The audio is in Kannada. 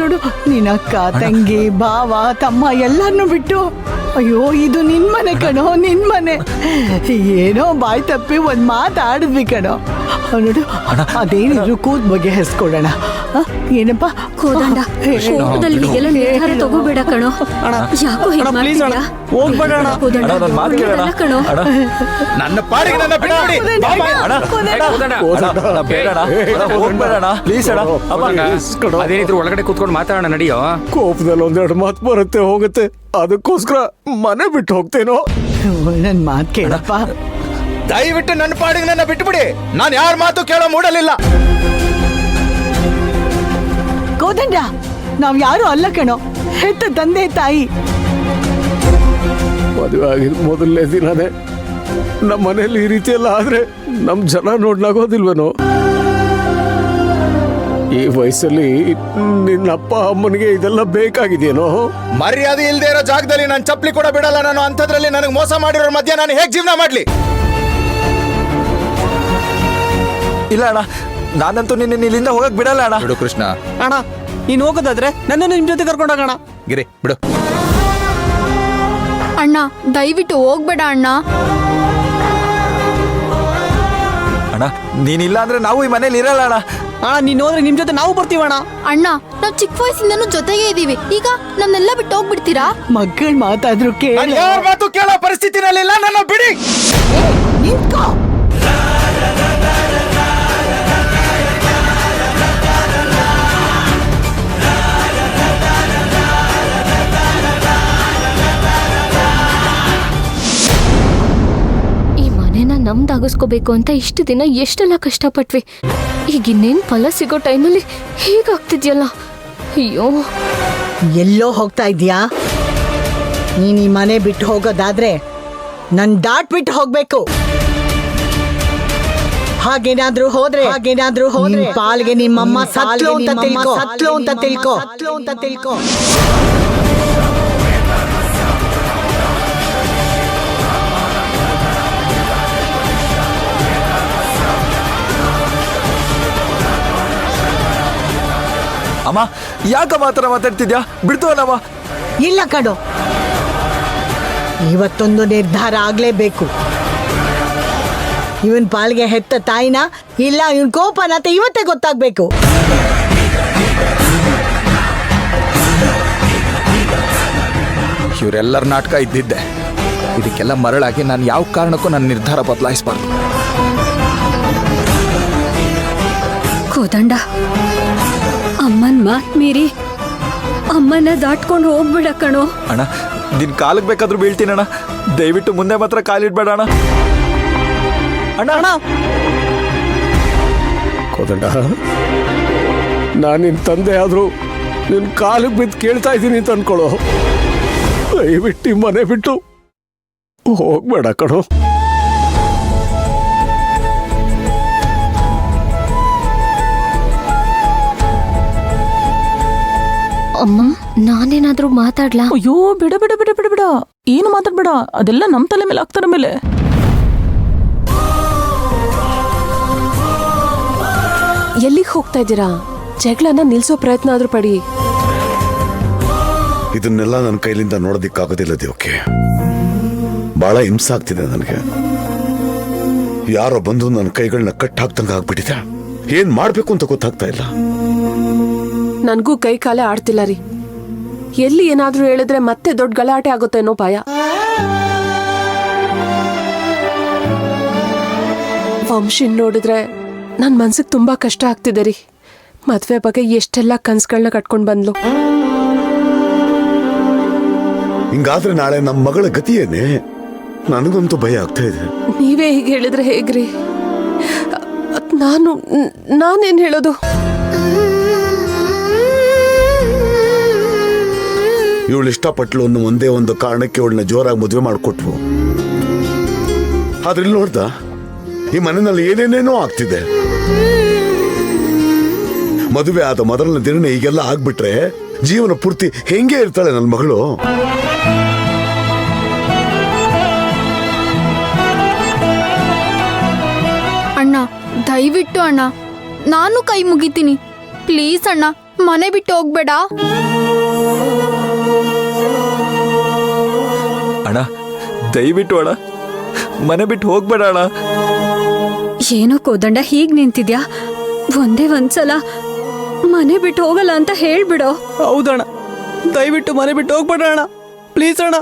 ನೋಡು ನಿನ್ನ ಅಕ್ಕ ತಂಗಿ ಭಾವ ತಮ್ಮ ಎಲ್ಲಾರನ್ನು ಬಿಟ್ಟು ಅಯ್ಯೋ ಇದು ನಿನ್ ಮನೆ ಕಣೋ ನಿನ್ ಮನೆ ಏನೋ ಬಾಯ್ ತಪ್ಪಿ ಒಂದ್ ಮಾತಾಡಿದ್ವಿ ಕಣೋ ನೋಡು ಅದೇನಿದ್ರು ಕೂತ್ ಬಗ್ಗೆ ಹೆಸ್ಕೊಡೋಣ ಏನಪ್ಪ ಕೋದಂಡ ಕೋಪದಲ್ಲಿ ಎಲ್ಲ ನಿರ್ಧಾರ ತಗೋಬೇಡ ಕಣೋ ಯಾಕೋ ಹೀಗೆ ಮಾಡ್ತಿದ್ಯಾ ಹೋಗ್ಬೇಡಣ ಕಣೋ ನನ್ನ ಪಾಡಿಗೆ ನನ್ನ ಬಿಟ್ಬಿಡಿ ಪ್ಲೀಸ್ ಅದೇನಿದ್ರು ಒಳಗಡೆ ಕೂತ್ಕೊಂಡು ಮಾತಾಡೋಣ ನಡಿಯೋ. ಕೋಪದಲ್ಲಿ ಒಂದೆರಡು ಮಾತು ಬರುತ್ತೆ ಹೋಗುತ್ತೆ, ಅದಕ್ಕೋಸ್ಕರ ಮನೆ ಬಿಟ್ಟು ಹೋಗ್ತೇನೋ. ನನ್ ಮಾತ್ ಕೇಳಪ್ಪ, ದಯವಿಟ್ಟು ನನ್ನ ಪಾಡಿಗೆ ನನ್ನ ಬಿಟ್ಬಿಡಿ. ನಾನು ಯಾರ ಮಾತು ಕೇಳೋ ಮೂಡಲಿಲ್ಲ. ಕೋದಂಡ ನಾವ್ ಯಾರು ಅಲ್ಲ ಕಣೋ, ಹೆತ್ತ ತಂದೆ ತಾಯಿ. ಮದುವೆ ಆಗಿದ್ ಮೊದಲನೇ ದಿನನೇ ನಮ್ಮ ಮನೇಲಿ ಈ ರೀತಿ ಎಲ್ಲ ಆದ್ರೆ ನಮ್ ಜನ ನೋಡ್ಲಾಗೋದಿಲ್ವೇನೋ. ಈ ವಯಸ್ಸಲ್ಲಿ ನಿನ್ನ ಅಪ್ಪ ಅಮ್ಮನಿಗೆ ಇದೆಲ್ಲ ಬೇಕಾಗಿದೆಯೇನೋ. ಮರ್ಯಾದೆ ಇಲ್ದೇ ಇರೋ ಜಾಗದಲ್ಲಿ ನಾನು ಚಪ್ಪಲಿ ಕೂಡ ಬಿಡಲ್ಲ. ನಾನು ಅಂಥದ್ರಲ್ಲಿ ನನಗೆ ಮೋಸ ಮಾಡಿರೋ ಮಧ್ಯ ನಾನು ಹೇಗೆ ಜೀವನ ಮಾಡ್ಲಿ? ಇಲ್ಲ ಅಣ್ಣ, ನಾನಂತೂ ನಿನ್ನ ಇಲ್ಲಿಂದ ಹೋಗಕ್ ಬಿಡಲ್ಲ ಅಣ್ಣ. ಬಿಡು ಕೃಷ್ಣ. ಅಣ್ಣ ನೀನ್ ಹೋಗೋದಾದ್ರೆ ನನ್ನನ್ನು ನಿಮ್ ಜೊತೆ ಕರ್ಕೊಂಡೋಗೋಣ. ಗಿರಿ ಬಿಡು. ಅಣ್ಣ ದಯವಿಟ್ಟು ಹೋಗ್ಬೇಡ ಅಣ್ಣ. ಅಣ್ಣ ನೀನಿಲ್ಲ ಅಂದ್ರೆ ನಾವು ಈ ಮನೇಲಿ ಇರಲ್ಲ ಅಣ್ಣ. ನೀನ್ ಹೋದ್ರೆ ನಿಮ್ ಜೊತೆ ನಾವು ಬರ್ತೀವಣ್ಣ. ಅಣ್ಣ ನಾವ್ ಚಿಕ್ಕ ವಯಸ್ಸಿಂದನೂ ಜೊತೆಗೆ ಇದೀವಿ, ಈಗ ನನ್ನೆಲ್ಲ ಬಿಟ್ಟು ಹೋಗ್ಬಿಡ್ತೀರಾ? ಮಕ್ಕಳ ಮಾತಾದ್ರು ನಾನು ಯಾರ ಮಾತು ಕೇಳೋ ಪರಿಸ್ಥಿತಿನಲ್ಲಿಲ್ಲ. ನನ್ನ ಬಿಡಿ. ನಿಂತ್ಕೋ. ನಮ್ದಾಗಿಸ್ಕೋಬೇಕು ಅಂತ ಇಷ್ಟು ದಿನ ಎಷ್ಟೆಲ್ಲ ಕಷ್ಟಪಟ್ವಿ. ಈಗ ಇನ್ನೇನ್ ಫಲ ಸಿಗೋ ಟೈಮಲ್ಲಿ ಹೀಗಾಗ್ತಿದ್ಯಲ್ಲ. ಅಯ್ಯೋ, ಎಲ್ಲೋ ಹೋಗ್ತಾ ಇದ್ಯಾ ನೀನ್? ಈ ಮನೆ ಬಿಟ್ಟು ಹೋಗೋದಾದ್ರೆ ನನ್ ದಾಟ್ ಬಿಟ್ಟು ಹೋಗ್ಬೇಕು. ಹಾಗೇನಾದ್ರೂ ಹೋದ್ರೆ ಪಾಲ್ಗೆ ನಿಮ್ಮಮ್ಮ ಸತ್ಲು ಅಂತ ತಿಳ್ಕೊ. ಅಮ್ಮ ಯಾಕಮ್ಮ ಆ ಥರ ಮಾತಾಡ್ತಿದ್ಯಾ? ಬಿಡ್ತವಲ್ಲಮ್ಮ. ಇಲ್ಲ ಕಣೋ, ಇವತ್ತೊಂದು ನಿರ್ಧಾರ ಆಗ್ಲೇಬೇಕು. ಇವನ್ ಪಾಲ್ಗೆ ಹೆತ್ತ ತಾಯಿನ ಇಲ್ಲ ಇವನ್ ಕೋಪನ ಅಂತ ಇವತ್ತೇ ಗೊತ್ತಾಗ್ಬೇಕು. ಇವರೆಲ್ಲರ ನಾಟಕ ಇದ್ದಿದ್ದೆ. ಇದಕ್ಕೆಲ್ಲ ಮರಳಾಗಿ ನಾನು ಯಾವ ಕಾರಣಕ್ಕೂ ನನ್ನ ನಿರ್ಧಾರ ಬದಲಾಯಿಸಬಾರ್ದು. ಕೋದಂಡ, ಅಮ್ಮನ್ ಮಾತ್ ಮೀರಿ ಅಮ್ಮನ ದಾಟ್ಕೊಂಡು ಹೋಗ್ಬಿಡ ಕಣೋ. ಅಣ್ಣ ನಿನ್ ಕಾಲಕ್ಕೆ ಬೇಕಾದ್ರೂ ಬೀಳ್ತೀನಣ್ಣ, ದಯವಿಟ್ಟು ಮುಂದೆ ಮಾತ್ರ ಕಾಲಿಡ್ಬೇಡ ಅಣ್ಣ. ಅಣ್ಣ ಕೋದಂಡ, ನಾನು ನಿನ್ ತಂದೆ ಆದ್ರೂ ನಿನ್ ಕಾಲಿಗೆ ಬಿದ್ದು ಕೇಳ್ತಾ ಇದ್ದೀನಿ ಅಂತ ಅನ್ಕೊಳ್ಳೋ. ದಯವಿಟ್ಟು ಮನೆ ಬಿಟ್ಟು ಹೋಗ್ಬೇಡ ಕಣೋ. ಅಮ್ಮ ನಾನೇನಾದ್ರೂ ಮಾತಾಡ್ಲಾ? ಅಯ್ಯೋ ಬಿಡ ಬಿಡ ಬಿಡ ಬಿಡ ಬಿಡ, ಏನು ಮಾತಾಡ್ಬೇಡ. ಅದೆಲ್ಲ ನಮ್ ತಲೆ ಮೇಲೆ ಆಗ್ತಾರ ಮೇಲೆ. ಎಲ್ಲಿಗೆ ಹೋಗ್ತಾ ಇದ್ದೀರಾ? ಜಗಳನ್ನ ನಿಲ್ಸೋ ಪ್ರಯತ್ನ ಆದ್ರೂ ಪಡಿ. ಇದನ್ನೆಲ್ಲ ನನ್ನ ಕೈಲಿಂದ ನೋಡೋದಿಕ್ಕಾಗೋದಿಲ್ಲ ದೇವಕ್ಕೆ. ಬಹಳ ಹಿಂಸೆ ಆಗ್ತಿದೆ ನನಗೆ. ಯಾರೋ ಬಂದು ನನ್ನ ಕೈಗಳನ್ನ ಕಟ್ ಹಾಕ್ತಂಗ ಆಗ್ಬಿಟ್ಟಿದೆ. ಏನ್ ಮಾಡ್ಬೇಕು ಅಂತ ಗೊತ್ತಾಗ್ತಾ ಇಲ್ಲ. ನನ್ಗೂ ಕೈ ಕಾಲೇ ಆಡ್ತಿಲ್ಲ ರೀ. ಎಲ್ಲಿ ಏನಾದ್ರೂ ಹೇಳಿದ್ರೆ ಮತ್ತೆ ದೊಡ್ಡ ಗಲಾಟೆ ಆಗುತ್ತೆ ಅನ್ನೋ ಭಯ. ವಂಶಿನ್ ನೋಡಿದ್ರೆ ನನ್ ಮನ್ಸಿಗೆ ತುಂಬಾ ಕಷ್ಟ ಆಗ್ತಿದೆ ರೀ. ಮದ್ವೆ ಬಗ್ಗೆ ಎಷ್ಟೆಲ್ಲ ಕನ್ಸುಗಳನ್ನ ಕಟ್ಕೊಂಡ್ ಬಂದ್ಲು. ಹಿಂಗಾದ್ರೆ ನಾಳೆ ನಮ್ಮ ಮಗಳ ಗತಿ ಏನೇ? ನನಗಂತೂ ಭಯ ಆಗ್ತಾ ಇದೆ. ನೀವೇ ಹೀಗೆ ಹೇಳಿದ್ರೆ ಹೇಗ್ರಿ? ನಾನೇನ್ ಹೇಳೋದು? ಇವಳು ಇಷ್ಟಪಟ್ಲು ಅನ್ನೋ ಒಂದೇ ಒಂದು ಕಾರಣಕ್ಕೆ ಇವಳನ್ನ ಜೋರಾಗಿ ಮದುವೆ ಮಾಡಿಕೊಟ್ವು. ಆದ್ರೆ ಇಲ್ಲಿ ನೋಡ್ದ, ಈ ಮನೆಯಲ್ಲಿ ಏನೇನೇನೋ ಆಗ್ತಿದೆ. ಮದುವೆ ಆದ ಮೊದಲನೇ ದಿನ ಈಗೆಲ್ಲ ಆಗ್ಬಿಟ್ರೆ ಜೀವನ ಪೂರ್ತಿ ಹೆಂಗೆ ಇರ್ತಾಳೆ ನನ್ನ ಮಗಳು? ಅಣ್ಣ ದಯವಿಟ್ಟು ಅಣ್ಣ, ನಾನು ಕೈ ಮುಗಿತೀನಿ ಪ್ಲೀಸ್ ಅಣ್ಣ. ಮನೆ ಬಿಟ್ಟು ಹೋಗ್ಬೇಡ. ಅಣ್ಣ ದಯವಿಟ್ಟು ಅಣ್ಣ ಮನೆ ಬಿಟ್ಟು ಹೋಗ್ಬೇಡ ಅಣ್ಣ. ಏನೋ ಕೋದಂಡ ಹೀಗ್ ನಿಂತಿದ್ಯಾ, ಒಂದೇ ಒಂದ್ಸಲ ಮನೆ ಬಿಟ್ಟು ಹೋಗಲ್ಲ ಅಂತ ಹೇಳ್ಬಿಡೋ. ಹೌದಣ್ಣ, ದಯವಿಟ್ಟು ಮನೆ ಬಿಟ್ಟು ಹೋಗ್ಬೇಡ ಅಣ್ಣ, ಪ್ಲೀಸ್ ಅಣ್ಣ.